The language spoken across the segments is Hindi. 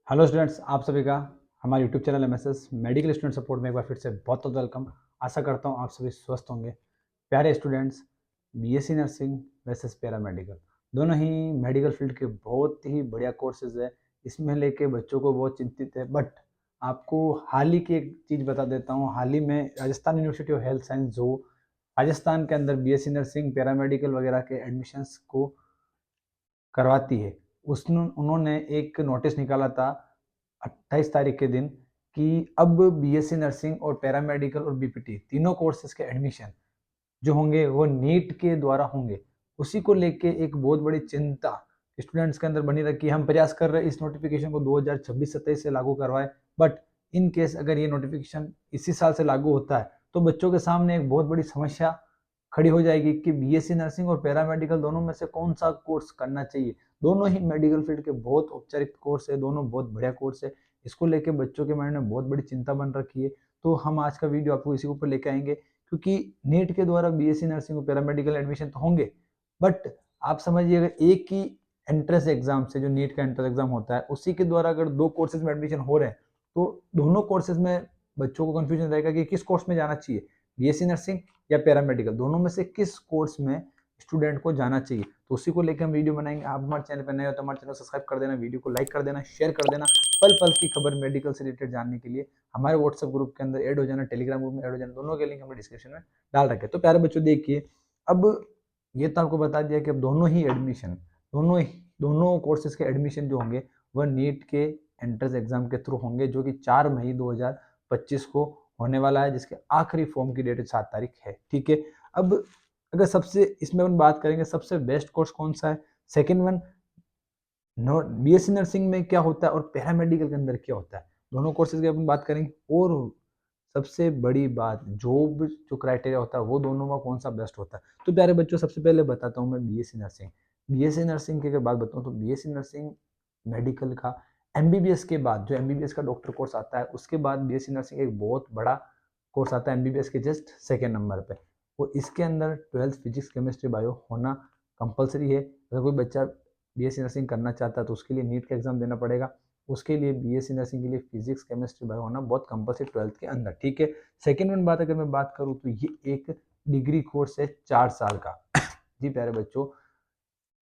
हेलो स्टूडेंट्स, आप सभी का हमारे YouTube channel MSS medical student support में एक बार फिर से बहुत बहुत वेलकम। आशा करता हूँ आप सभी स्वस्थ होंगे। प्यारे students, BSc nursing versus paramedical दोनों ही मेडिकल फील्ड के बहुत ही बढ़िया कोर्सेज है। इसमें लेके बच्चों को बहुत चिंतित है, बट आपको हाल ही की एक चीज़ बता देता हूँ। हाल ही में Rajasthan university of health science, जो राजस्थान के अंदर बीएससी नर्सिंग पैरामेडिकल वगैरह के एडमिशन्स को करवाती है, उसने उन्होंने एक नोटिस निकाला था 28 तारीख के दिन कि अब बीएससी नर्सिंग और पैरामेडिकल और बीपीटी तीनों कोर्सेज के एडमिशन जो होंगे वो नीट के द्वारा होंगे। उसी को लेके एक बहुत बड़ी चिंता स्टूडेंट्स के अंदर बनी रखी। हम प्रयास कर रहे हैं इस नोटिफिकेशन को 2026-27 से लागू करवाए, बट इन केस अगर ये नोटिफिकेशन इसी साल से लागू होता है तो बच्चों के सामने एक बहुत बड़ी समस्या खड़ी हो जाएगी कि बीएससी नर्सिंग और पैरामेडिकल दोनों में से कौन सा कोर्स करना चाहिए। दोनों ही मेडिकल फील्ड के बहुत औपचारिक कोर्स है, दोनों बहुत बढ़िया कोर्स है। इसको लेके बच्चों के माइंड में बहुत बड़ी चिंता बन रखी है। तो हम आज का वीडियो आपको इसी के ऊपर लेके आएंगे, क्योंकि नीट के द्वारा बीएससी नर्सिंग और पैरामेडिकल एडमिशन तो होंगे, बट आप समझिए अगर एक ही एंट्रेंस एग्जाम से, जो नीट का एंट्रेंस एग्जाम होता है, उसी के द्वारा अगर दो कोर्सेज में एडमिशन हो रहे हैं तो दोनों कोर्सेज में बच्चों को कंफ्यूजन रहेगा कि किस कोर्स में जाना चाहिए, बीएससी नर्सिंग या पैरामेडिकल, दोनों में से किस कोर्स में स्टूडेंट को जाना चाहिए। तो उसी को लेकर हम वीडियो बनाएंगे। आप हमारे चैनल पर नए हो तो हमारे चैनल को सब्सक्राइब कर देना, वीडियो को लाइक कर देना, शेयर कर देना। पल पल की खबर मेडिकल से रिलेटेड जानने के लिए हमारे व्हाट्सएप ग्रुप के अंदर ऐड हो जाना, टेलीग्राम ग्रुप में ऐड हो जाना। दोनों के लिंक हमने डिस्क्रिप्शन में डाल रखे। तो प्यारे बच्चों देखिए, अब ये तो आपको बता दिया कि अब दोनों ही एडमिशन, दोनों कोर्सेज के एडमिशन जो होंगे वह नीट के एंट्रेंस एग्जाम के थ्रू होंगे, जो कि 4 मई 2025 को होने वाला है, जिसके आखिरी फॉर्म की डेट 7 तारीख है। ठीक है। अब अगर सबसे इसमें हम बात करेंगे सबसे बेस्ट कोर्स कौन सा है, सेकेंड वन, बीएससी नर्सिंग में क्या होता है और पैरामेडिकल के अंदर क्या होता है, दोनों कोर्सेज की अपन बात करेंगे। और सबसे बड़ी बात, जॉब जो क्राइटेरिया होता है वो दोनों में कौन सा बेस्ट होता है। तो प्यारे बच्चों, सबसे पहले बताता हूँ मैं बीएससी नर्सिंग। बीएससी नर्सिंग की अगर बात बताऊँ तो बीएससी नर्सिंग मेडिकल का एमबीबीएस के बाद, जो एमबीबीएस का डॉक्टर कोर्स आता है, उसके बाद बीएससी नर्सिंग एक बहुत बड़ा कोर्स आता है एमबीबीएस के जस्ट सेकेंड नंबर पे। वो इसके अंदर 12th फिजिक्स केमिस्ट्री बायो होना कंपलसरी है। अगर कोई बच्चा बीएससी नर्सिंग करना चाहता है तो उसके लिए नीट का एग्जाम देना पड़ेगा। उसके लिए बीएससी नर्सिंग के लिए फिजिक्स केमिस्ट्री बायो होना बहुत कंपलसरी 12th के अंदर। ठीक है। सेकेंड वन बात अगर मैं बात करूँ तो ये एक डिग्री कोर्स है 4 साल का। जी प्यारे बच्चों,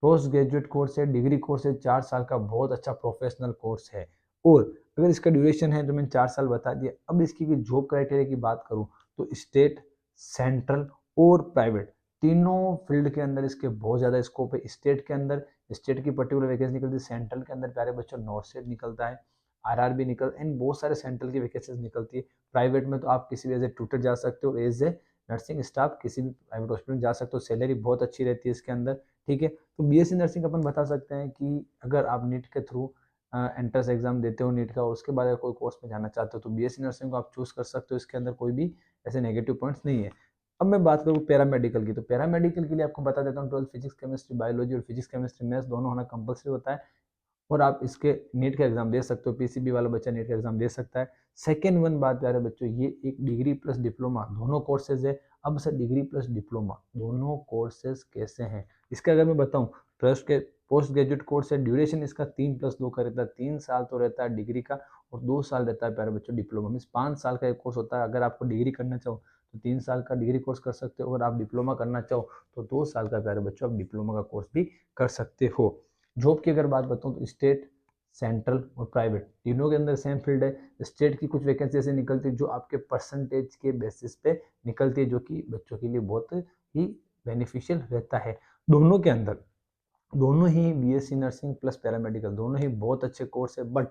पोस्ट ग्रेजुएट कोर्स है, डिग्री कोर्स है, 4 साल का, बहुत अच्छा प्रोफेशनल कोर्स है। और अगर इसका ड्यूरेशन है तो मैंने 4 साल बता दिया। अब इसकी जॉब क्राइटेरिया की बात करूँ तो स्टेट, सेंट्रल और प्राइवेट तीनों फील्ड के अंदर इसके बहुत ज़्यादा स्कोप है। स्टेट के अंदर स्टेट की पर्टिकुलर वैकेंसी निकलती है, सेंट्रल के अंदर प्यारे बच्चों नॉर्थ सेट निकलता है, आरआरबी निकल, एंड बहुत सारे सेंट्रल की वैकेंसीज निकलती है। प्राइवेट में तो आप किसी भी एज ए ट्यूटर जा सकते हो, एज ए नर्सिंग स्टाफ किसी भी प्राइवेट हॉस्पिटल में जा सकते हो, सैलरी बहुत अच्छी रहती है इसके अंदर। ठीक है। तो बीएससी नर्सिंग अपन बता सकते हैं कि अगर आप नीट के थ्रू एंट्रेंस एग्जाम देते हो नीट का और उसके बाद अगर कोई कोर्स में जाना चाहते हो तो बीएससी नर्सिंग को आप चूज कर सकते हो। इसके अंदर कोई भी ऐसे नेगेटिव पॉइंट्स नहीं है। अब मैं बात करूँ पैरामेडिकल की, तो पैरामेडिकल के लिए आपको बता देता हूँ 12 फिजिक्स केमिस्ट्री बायोलॉजी और फिजिक्स केमिस्ट्री मैथ्स दोनों होना कंपलसरी होता है। और आप इसके नीट का एग्जाम दे सकते हो, पीसीबी वाला बच्चा नीट का एग्जाम दे सकता है। सेकेंड वन बात प्यारे बच्चों, ये एक डिग्री प्लस डिप्लोमा दोनों कोर्सेज है। अब सर डिग्री प्लस डिप्लोमा दोनों कोर्सेज कैसे हैं, इसका अगर मैं बताऊं, पोस्ट ग्रेजुएट कोर्स है, ड्यूरेशन इसका 3+2 का रहता है। 3 साल तो रहता है डिग्री का और 2 साल रहता है प्यारे बच्चों डिप्लोमा। मीन 5 साल का एक कोर्स होता है। अगर आपको डिग्री करना चाहो तो 3 साल का डिग्री कोर्स कर सकते हो, अगर आप डिप्लोमा करना चाहो तो 2 साल का प्यारे बच्चों आप डिप्लोमा का कोर्स भी कर सकते हो। जॉब की अगर बात बताऊँ तो स्टेट, सेंट्रल और प्राइवेट तीनों के अंदर सेम फील्ड है। स्टेट की कुछ वैकेंसी ऐसे निकलती है जो आपके परसेंटेज के बेसिस पे निकलती है, जो कि बच्चों के लिए बहुत ही बेनिफिशियल रहता है। दोनों के अंदर, दोनों ही बीएससी नर्सिंग प्लस पैरामेडिकल दोनों ही बहुत अच्छे कोर्स है, बट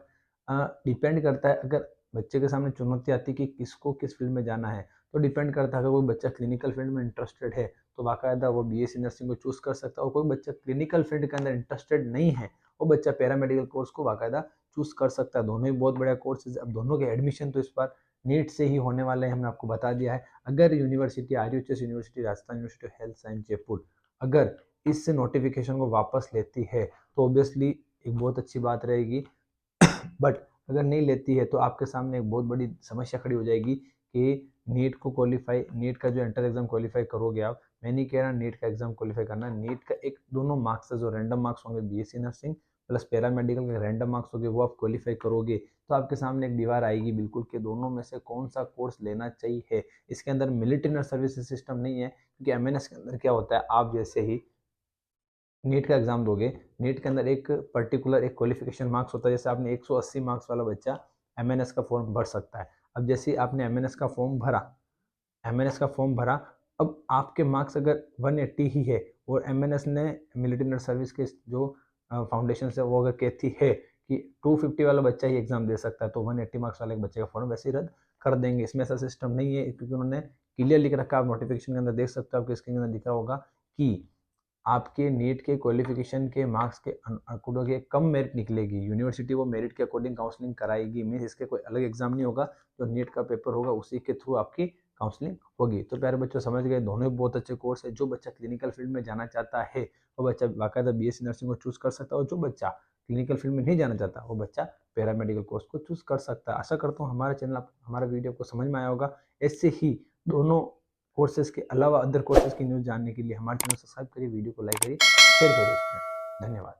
डिपेंड करता है अगर बच्चे के सामने चुनौती आती है कि किसको किस फील्ड में जाना है, तो डिपेंड करता है। अगर कोई बच्चा क्लिनिकल फील्ड में इंटरेस्टेड है तो बाकायदा वो बीएससी नर्सिंग को चूज कर सकता है, और कोई बच्चा क्लिनिकल फील्ड के अंदर इंटरेस्टेड नहीं है वो बच्चा पैरामेडिकल कोर्स को बाकायदा चूज कर सकता है। दोनों ही बहुत बढ़िया कोर्सेज। अब दोनों के एडमिशन तो इस बार नीट से ही होने वाले हैं, हमने आपको बता दिया है। अगर university RUHS university, Rajasthan university of health science Jaipur, अगर इस नोटिफिकेशन को वापस लेती है तो ऑब्वियसली एक बहुत अच्छी बात रहेगी। बट अगर नहीं लेती है तो आपके सामने एक बहुत बड़ी समस्या खड़ी हो जाएगी कि नीट को क्वालिफाई, नीट का जो एंट्रेंस एग्जाम क्वालिफाई करोगे आप। मैं नहीं कह रहा नीट का एग्जाम क्वालिफाई करना, नीट का एक दोनों मार्क्स है जो रैंडम मार्क्स होंगे बीएससी नर्सिंग प्लस पैरामेडिकल के रैंडम मार्क्स होंगे वो आप क्वालिफाई करोगे तो आपके सामने एक दीवार आएगी बिल्कुल कि दोनों में से कौन सा कोर्स लेना चाहिए। इसके अंदर मिलिट्री नर्स सर्विस सिस्टम नहीं है, क्योंकि एमएनएस के अंदर क्या होता है, आप जैसे ही नीट का एग्जाम दोगे, नीट के अंदर एक पर्टिकुलर एक क्वालिफिकेशन मार्क्स होता है। जैसे आपने 180 मार्क्स वाला बच्चा एमएनएस का फॉर्म भर सकता है। अब जैसे ही आपने एमएनएस का फॉर्म भरा, एमएनएस का फॉर्म भरा, अब आपके मार्क्स अगर 180 ही है और एमएनएस ने मिलिट्री नर्स सर्विस के जो फाउंडेशन है वो अगर कहती है कि 250 वाला बच्चा ही एग्जाम दे सकता है, तो 180 मार्क्स वाले बच्चे का फॉर्म वैसे ही रद्द कर देंगे। इसमें ऐसा सिस्टम नहीं है, क्योंकि उन्होंने क्लियर लिख रखा है। आप नोटिफिकेशन के अंदर देख सकते हो, आपके स्क्रीन के अंदर दिख रहा होगा कि आपके नीट के क्वालिफिकेशन के मार्क्स के अकॉर्डिंग कम मेरिट निकलेगी, यूनिवर्सिटी वो मेरिट के अकॉर्डिंग काउंसलिंग कराएगी। मीन्स इसके कोई अलग एग्जाम नहीं होगा, जो नीट का पेपर होगा उसी के थ्रू आपकी काउंसलिंग होगी। तो प्यारे बच्चों समझ गए, दोनों ही बहुत अच्छे कोर्स है। जो बच्चा क्लिनिकल फील्ड में जाना चाहता है वो बच्चा बाकायदा बीएससी नर्सिंग को चूज कर सकता है, और जो बच्चा क्लिनिकल फील्ड में नहीं जाना चाहता वो बच्चा पैरामेडिकल कोर्स को चूज कर सकता है। आशा करता हूँ हमारा चैनल हमारा वीडियो को समझ में आया होगा। ऐसे ही दोनों कोर्सेज के अलावा अदर कोर्सेज की न्यूज़ जानने के लिए हमारे चैनल सब्सक्राइब करिए, वीडियो को लाइक करिए, शेयर करिए। धन्यवाद।